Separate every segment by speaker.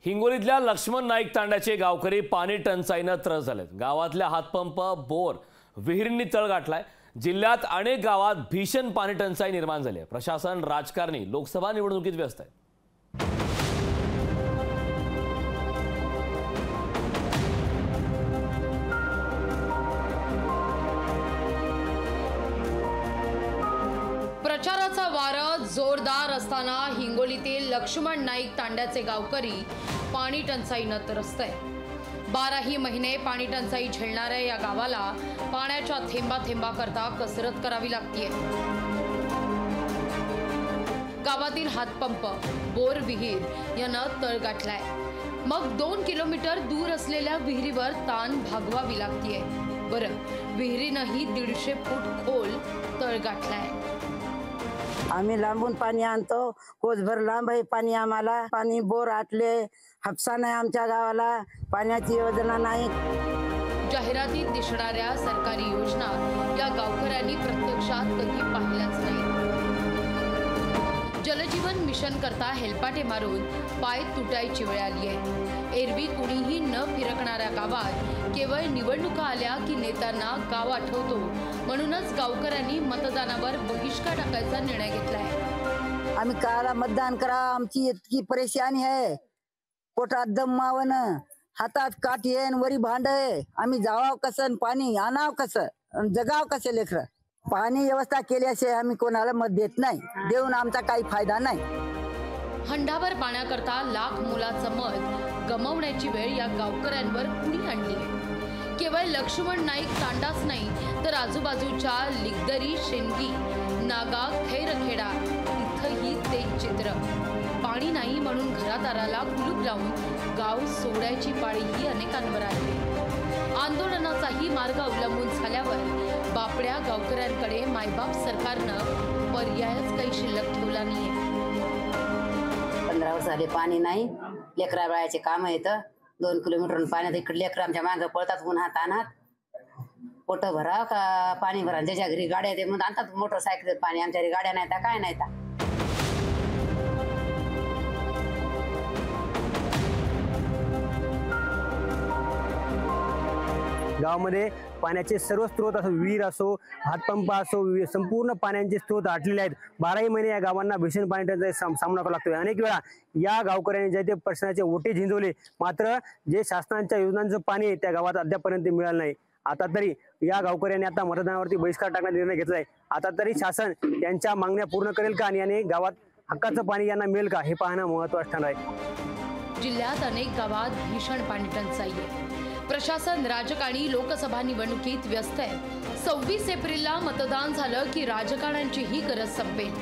Speaker 1: हिंगोलीतल्या लक्ष्मण नाईक तांड्याचे गावकरी पाणी टंचाईने त्रस्त झालेत। गावातल्या हातपंप, बोर, विहिरींनी तळ गाठलाय। जिल्ह्यात अनेक गावात भीषण पाणी टंचाई निर्माण झाली आहे। प्रशासन, राजकारणी लोकसभा निवडणुकीत व्यस्त आहे।
Speaker 2: प्रचाराचा वारा जोरदार असताना हिंगोलीतील लक्ष्मण नाईक तांड्याचे गावकरी पाणी टंचाईने त्रस्त आहेत। 12ही महिने पाणी टंचाई झेलणाऱ्या या गावाला पाण्याच्या थेंबा करता कसरत करावी लागते। गावातील हातपंप, बोर, विहीर यांना तळ गाठलाय। मग 2 किलोमीटर दूर असलेल्या विहिरीवर ताण भागवावी लागते। बरं, विहिरीनंही 150 फूट खोल तळ गाठलाय।
Speaker 3: आम्ही लांबून पाणी आणतो, कोसभर लांब आहे पाणी। आम्हाला पाणी बोर आटले, हापसा नाही आमच्या गावाला, पाण्याची योजना नाही।
Speaker 2: जाहिरातीत दिसणाऱ्या सरकारी योजना या गावकऱ्यांनी प्रत्यक्षात कधी पाहिल्याच नाही। जलजीवन मिशन करता हेलपाटे मारून पाय तुटायची वेळ आली आहे। एरवी कुणीही न फिरकणाऱ्या गावात केवळ निवडणुका आल्या की नेत्यांना गाव आठवतो, म्हणूनच गावकऱ्यांनी मतदानावर बहिष्कार टाकायचा निर्णय घेतलाय।
Speaker 3: आम्ही काला मतदान करा, आमची इतकी परेशानी आहे। पोटात दम मावन, हातात काठी आहे, वरी भांड आहे। आम्ही जावाव कसं, पाणी आणाव कसं, जगाव कसे लेकर। पाणी व्यवस्था केल्याशिवाय आम्ही कोणाला मत देत नाही, देऊन आमचा काही फायदा नाही।
Speaker 2: हंडाभर पाण्याकरता लाख मुलाचं मत गमावण्याची वेळ या गावकऱ्यांवर कुणी आणली आहे? केवळ लक्ष्मण नाईक तांडाच नाही तर आजूबाजूच्या लिगदरी, शेंदगी, नागा, खैरखेडा इथंही तेच चित्र। पाणी नाही म्हणून घरादाराला कुलूप लावून गाव सोडायची पाळीही अनेकांवर आली। आंदोलनाचाही मार्ग अवलंबून झाल्यावर बापड्या गावकऱ्यांकडे मायबाप सरकारनं पर्यायच काही शिल्लक ठेवला नाहीये।
Speaker 4: 15 वर्ष झाले पाणी नाही, लेकरा बाळाचे काम येतं। 2 किलोमीटर पाण्यात इकडे लेकर आमच्या मागं पळतात उन्हात आणत। पोट भरा का पाणी भरा, ज्याच्या घरी गाड्या ते मग आणतात मोटरसायकल पाणी, आमच्या घरी गाड्या नाही, काय नाही।
Speaker 5: गावामध्ये पाण्याचे सर्व स्रोत असो, विहीर असो, हातपंप असो, संपूर्ण पाण्याचे स्रोत आटलेले आहेत। 12ही महिने या गावांना भीषण पाणी टंचाईचा सामना करावा लागतोय। अनेक वेळा या गावकऱ्यांनी जे ते प्रश्नाचे ओटे झिंजवले, मात्र जे शासनाच्या योजनांचं पाणी त्या गावात अद्यापर्यंत मिळालं नाही। आता तरी या गावकऱ्यांनी आता मतदानावरती बहिष्कार टाकण्याचा निर्णय घेतलाय। आता तरी शासन त्यांच्या मागण्या पूर्ण करेल का आणि गावात हक्काचं पाणी यांना मिळेल का, हे पाहणं महत्त्वाचं ठरणार आहे।
Speaker 2: जिल्ह्यात अनेक गावात भीषण पाणी टंचाई आहे। प्रशासन, राजकारणी लोकसभा निवडणुकीत व्यस्त आहे। 26 एप्रिलला मतदान झालं की राजकारण्यांचीही गरज संपेल,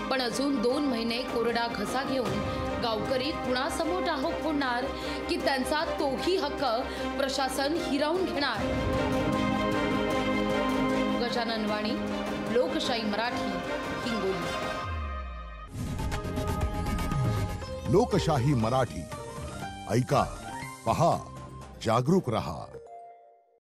Speaker 2: पण अजून 2 महिने कोरडा घसा घेऊन गावकरी कुणासमोर टाहो फोडणार की त्यांचा तोही हक्क प्रशासन हिरावून घेणार? गजानन वाणी, लोकशाही मराठी, हिंगोली।
Speaker 6: लोकशाही मराठी, ऐका, पहा, जागरूक रहा।